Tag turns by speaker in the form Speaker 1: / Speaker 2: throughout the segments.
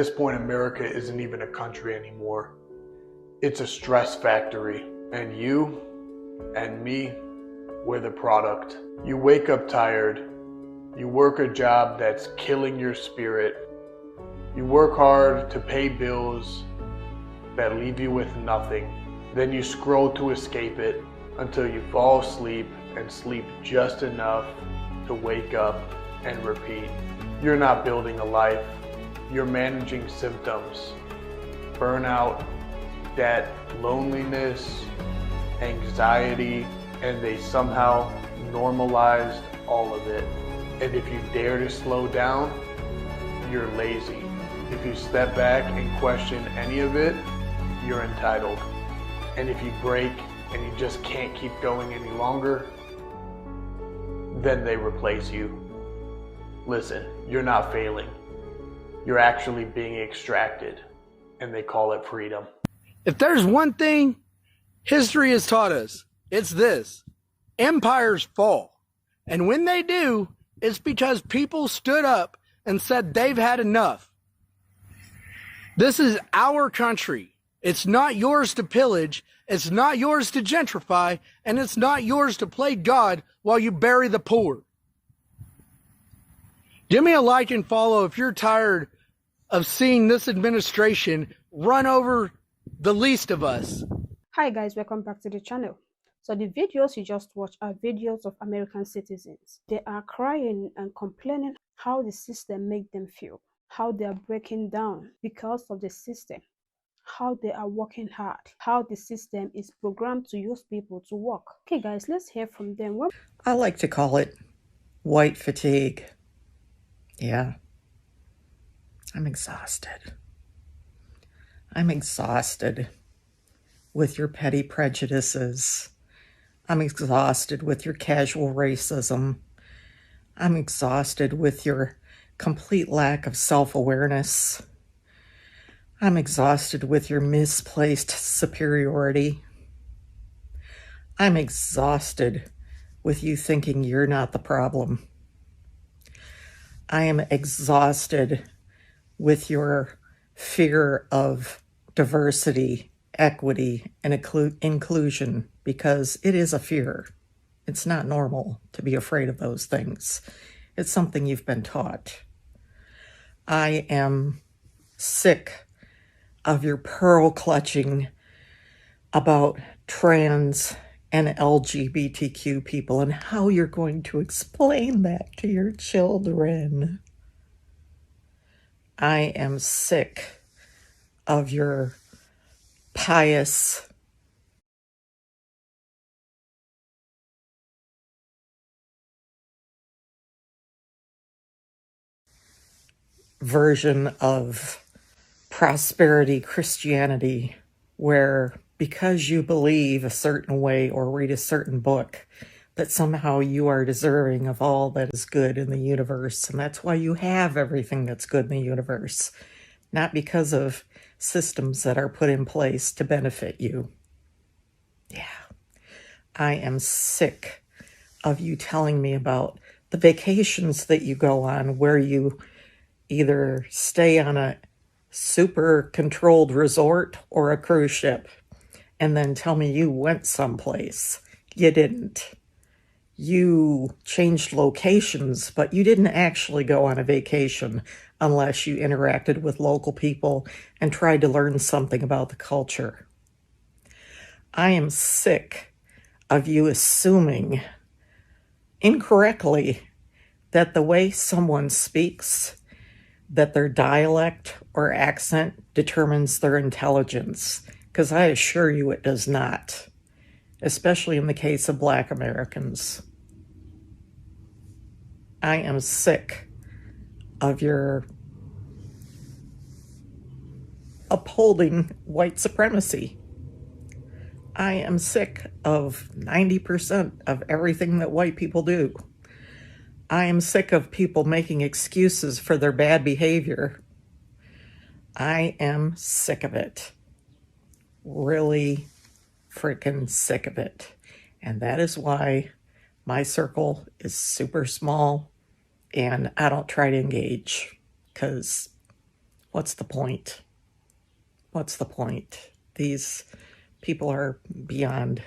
Speaker 1: At this point, America isn't even a country anymore. It's a stress factory, and you and me, we're the product. You wake up tired. You work a job that's killing your spirit. You work hard to pay bills that leave you with nothing. Then you scroll to escape it until you fall asleep and sleep just enough to wake up and repeat. You're not building a life. You're managing symptoms. Burnout, debt, loneliness, anxiety, and they somehow normalized all of it. And if you dare to slow down, you're lazy. If you step back and question any of it, you're entitled. And if you break and you just can't keep going any longer, then they replace you. Listen, you're not failing. You're actually being extracted, and they call it freedom.
Speaker 2: If there's one thing history has taught us, it's this: empires fall. And when they do, it's because people stood up and said they've had enough. This is our country. It's not yours to pillage. It's not yours to gentrify. And it's not yours to play God while you bury the poor. Give me a like and follow if you're tired of seeing this administration run over the least of us.
Speaker 3: Hi guys, welcome back to the channel. So the videos you just watched are videos of American citizens. They are crying and complaining how the system makes them feel, how they are breaking down because of the system, how they are working hard, how the system is programmed to use people to work. Okay guys, let's hear from them.
Speaker 4: I like to call it white fatigue. Yeah. I'm exhausted. I'm exhausted with your petty prejudices. I'm exhausted with your casual racism. I'm exhausted with your complete lack of self-awareness. I'm exhausted with your misplaced superiority. I'm exhausted with you thinking you're not the problem. I am exhausted with your fear of diversity, equity, and inclusion, because it is a fear. It's not normal to be afraid of those things. It's something you've been taught. I am sick of your pearl clutching about trans and LGBTQ people and how you're going to explain that to your children. I am sick of your pious version of prosperity Christianity, where because you believe a certain way or read a certain book, that somehow you are deserving of all that is good in the universe. And that's why you have everything that's good in the universe, not because of systems that are put in place to benefit you. Yeah. I am sick of you telling me about the vacations that you go on where you either stay on a super controlled resort or a cruise ship, and then tell me you went someplace. You didn't. You changed locations, but you didn't actually go on a vacation unless you interacted with local people and tried to learn something about the culture. I am sick of you assuming incorrectly that the way someone speaks, that their dialect or accent determines their intelligence, because I assure you it does not, especially in the case of Black Americans. I am sick of your upholding white supremacy. I am sick of 90% of everything that white people do. I am sick of people making excuses for their bad behavior. I am sick of it. Really freaking sick of it. And that is why my circle is super small and I don't try to engage, because What's the point? What's the point? These people are beyond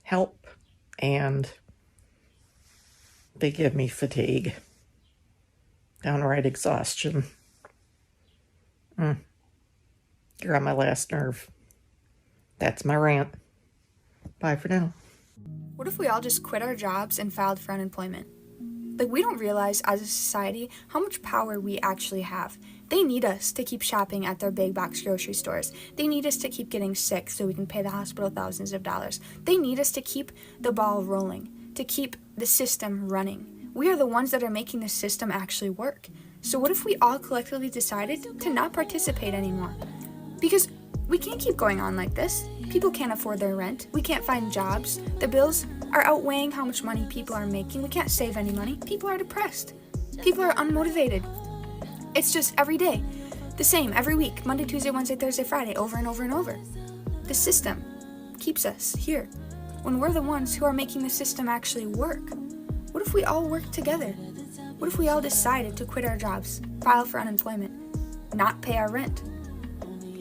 Speaker 4: help, and they give me fatigue. Downright exhaustion. You're on my last nerve. That's my rant. Bye for now.
Speaker 5: What if we all just quit our jobs and filed for unemployment? Like, we don't realize as a society how much power we actually have. They need us to keep shopping at their big box grocery stores. They need us to keep getting sick so we can pay the hospital thousands of dollars. They need us to keep the ball rolling, to keep the system running. We are the ones that are making the system actually work. So what if we all collectively decided to not participate anymore? Because we can't keep going on like this. People can't afford their rent. We can't find jobs. The bills are outweighing how much money people are making. We can't save any money. People are depressed. People are unmotivated. It's just every day. The same every week. Monday, Tuesday, Wednesday, Thursday, Friday. Over and over and over. The system keeps us here when we're the ones who are making the system actually work. What if we all work together? What if we all decided to quit our jobs, file for unemployment, not pay our rent?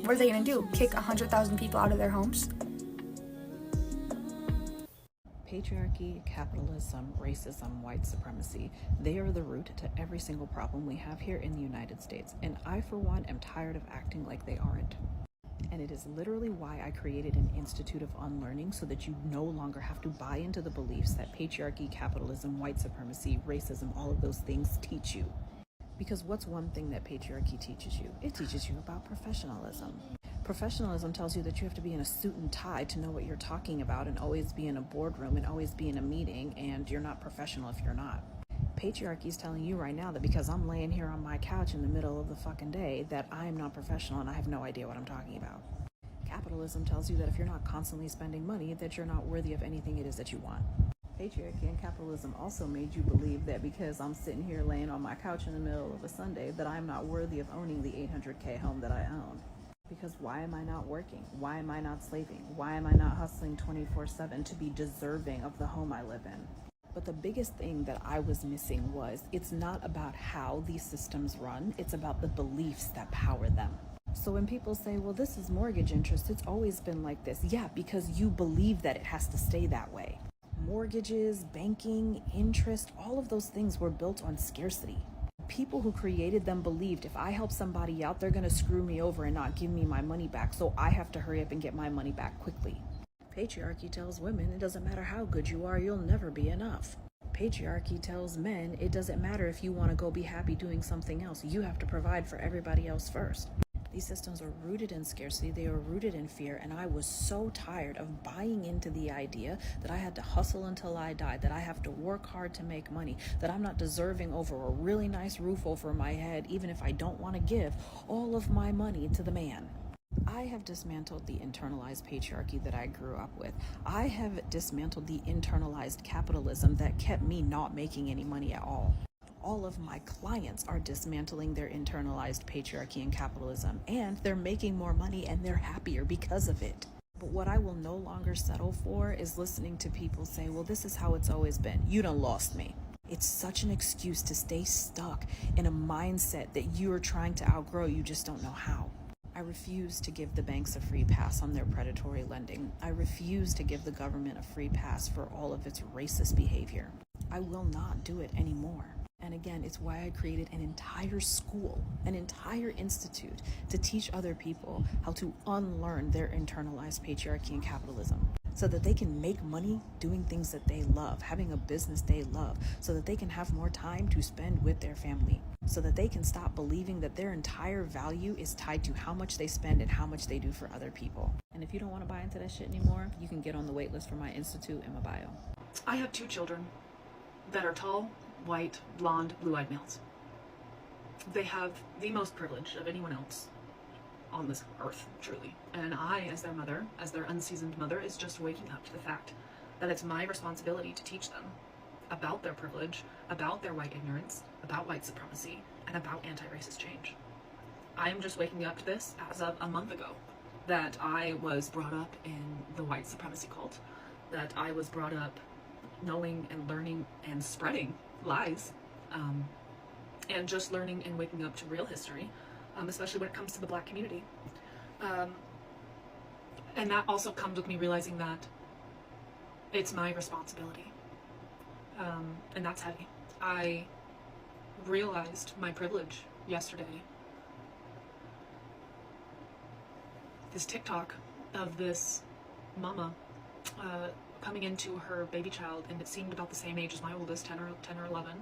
Speaker 5: What are they going to do? Kick 100,000 people out of their homes?
Speaker 6: Patriarchy, capitalism, racism, white supremacy, they are the root to every single problem we have here in the United States. And I, for one, am tired of acting like they aren't. And it is literally why I created an institute of unlearning, so that you no longer have to buy into the beliefs that patriarchy, capitalism, white supremacy, racism, all of those things teach you. Because what's one thing that patriarchy teaches you? It teaches you about professionalism. Professionalism tells you that you have to be in a suit and tie to know what you're talking about, and always be in a boardroom and always be in a meeting, and you're not professional if you're not. Patriarchy is telling you right now that because I'm laying here on my couch in the middle of the fucking day, that I am not professional and I have no idea what I'm talking about. Capitalism tells you that if you're not constantly spending money, that you're not worthy of anything it is that you want. Patriarchy and capitalism also made you believe that because I'm sitting here laying on my couch in the middle of a Sunday, that I'm not worthy of owning the $800K home that I own. Because why am I not working? Why am I not slaving? Why am I not hustling 24/7 to be deserving of the home I live in? But the biggest thing that I was missing was, it's not about how these systems run, it's about the beliefs that power them. So when people say, well, this is mortgage interest, it's always been like this. Yeah, because you believe that it has to stay that way. Mortgages, banking, interest, all of those things were built on scarcity. People who created them believed if I help somebody out, they're going to screw me over and not give me my money back, so I have to hurry up and get my money back quickly. Patriarchy tells women it doesn't matter how good you are, you'll never be enough. Patriarchy tells men it doesn't matter if you want to go be happy doing something else, you have to provide for everybody else first. These systems are rooted in scarcity, they are rooted in fear, and I was so tired of buying into the idea that I had to hustle until I died, that I have to work hard to make money, that I'm not deserving over a really nice roof over my head, even if I don't want to give all of my money to the man. I have dismantled the internalized patriarchy that I grew up with. I have dismantled the internalized capitalism that kept me not making any money at all. All of my clients are dismantling their internalized patriarchy and capitalism, and they're making more money and they're happier because of it. But what I will no longer settle for is listening to people say, well, this is how it's always been. You done lost me. It's such an excuse to stay stuck in a mindset that you are trying to outgrow, you just don't know how. I refuse to give the banks a free pass on their predatory lending. I refuse to give the government a free pass for all of its racist behavior. I will not do it anymore. And again, it's why I created an entire school, an entire institute to teach other people how to unlearn their internalized patriarchy and capitalism, so that they can make money doing things that they love, having a business they love, so that they can have more time to spend with their family, so that they can stop believing that their entire value is tied to how much they spend and how much they do for other people. And if you don't want to buy into that shit anymore, you can get on the wait list for my institute in my bio.
Speaker 7: I have 2 children that are tall, white, blonde, blue-eyed males. They have the most privilege of anyone else on this earth, truly. And I, as their mother, as their unseasoned mother, is just waking up to the fact that it's my responsibility to teach them about their privilege, about their white ignorance, about white supremacy, and about anti-racist change. I am just waking up to this as of a month ago, that I was brought up in the white supremacy cult, that I was brought up knowing and learning and spreading lies, and just learning and waking up to real history especially when it comes to the Black community. And that also comes with me realizing that it's my responsibility. And that's heavy. I realized my privilege yesterday. This TikTok of this mama coming into her baby child, and it seemed about the same age as my oldest, 10 or 11,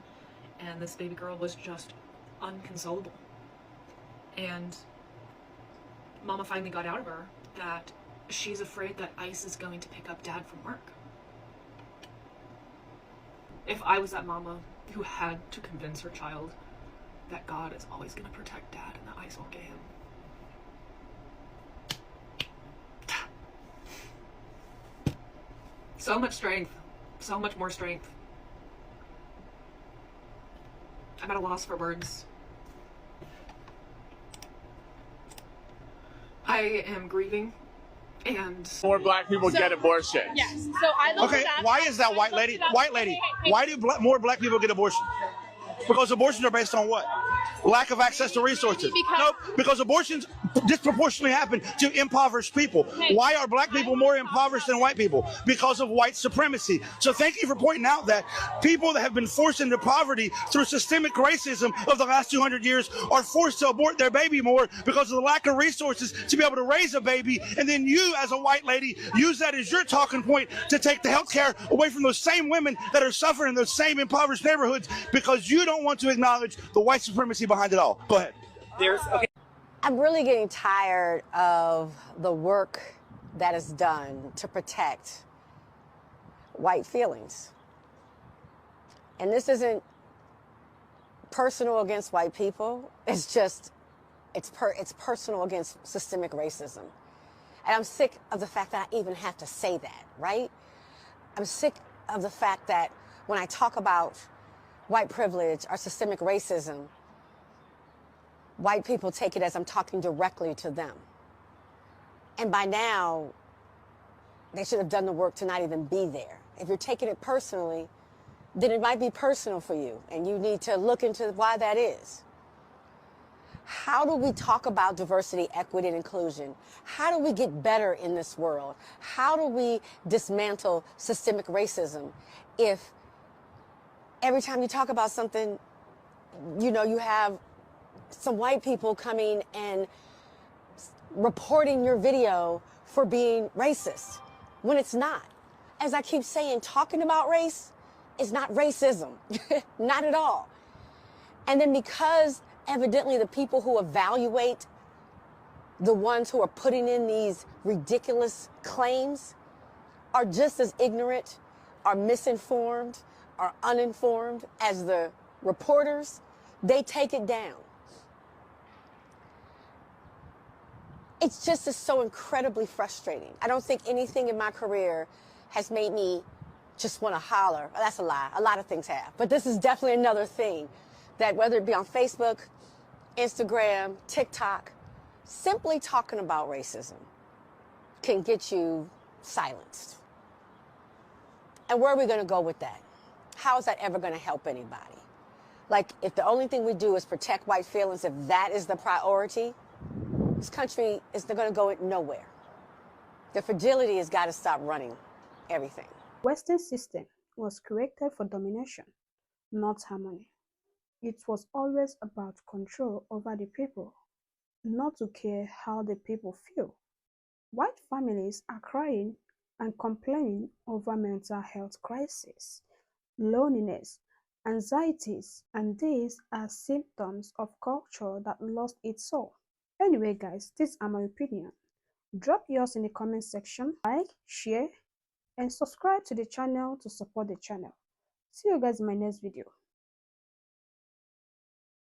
Speaker 7: and this baby girl was just unconsolable. And mama finally got out of her that she's afraid that ICE is going to pick up dad from work. If I was that mama who had to convince her child that God is always going to protect dad and that ICE won't get him. So much strength. So much more strength. I'm at a loss for words. I am grieving, and
Speaker 8: more Black people get abortions.
Speaker 9: Yes. So I looked
Speaker 10: Okay,
Speaker 9: it up.
Speaker 10: why is that, white lady? White lady, why do more Black people get abortions? Because abortions are based on what? Lack of access to resources. Nope, because abortions disproportionately happen to impoverished people. Why are Black people more impoverished than white people? Because of white supremacy. So thank you for pointing out that people that have been forced into poverty through systemic racism of the last 200 years are forced to abort their baby more because of the lack of resources to be able to raise a baby. And then you, as a white lady, use that as your talking point to take the health care away from those same women that are suffering in those same impoverished neighborhoods because you don't want to acknowledge the white supremacy behind it all. Go ahead.
Speaker 11: I'm really getting tired of the work that is done to protect white feelings. And this isn't personal against white people. It's just, it's personal against systemic racism. And I'm sick of the fact that I even have to say that, right? I'm sick of the fact that when I talk about white privilege or systemic racism, white people take it as I'm talking directly to them. And by now, they should have done the work to not even be there. If you're taking it personally, then it might be personal for you, and you need to look into why that is. How do we talk about diversity, equity, and inclusion? How do we get better in this world? How do we dismantle systemic racism if every time you talk about something, you know, you have some white people coming and reporting your video for being racist when it's not? As I keep saying, talking about race is not racism, not at all. And then because evidently the people who evaluate the ones who are putting in these ridiculous claims are just as ignorant, are misinformed, are uninformed as the reporters, they take it down. It's just so incredibly frustrating. I don't think anything in my career has made me just want to holler. Well, that's a lie. A lot of things have. But this is definitely another thing that, whether it be on Facebook, Instagram, TikTok, simply talking about racism can get you silenced. And where are we going to go with that? How is that ever going to help anybody? Like, if the only thing we do is protect white feelings, if that is the priority, this country is going to go nowhere. The fragility has got to stop running everything.
Speaker 3: Western system was created for domination, not harmony. It was always about control over the people, not to care how the people feel. White families are crying and complaining over mental health crisis, loneliness, anxieties, and these are symptoms of culture that lost its soul. Anyway, guys, these are my opinion. Drop yours in the comment section, like, share, and subscribe to the channel to support the channel. See you guys in my next video.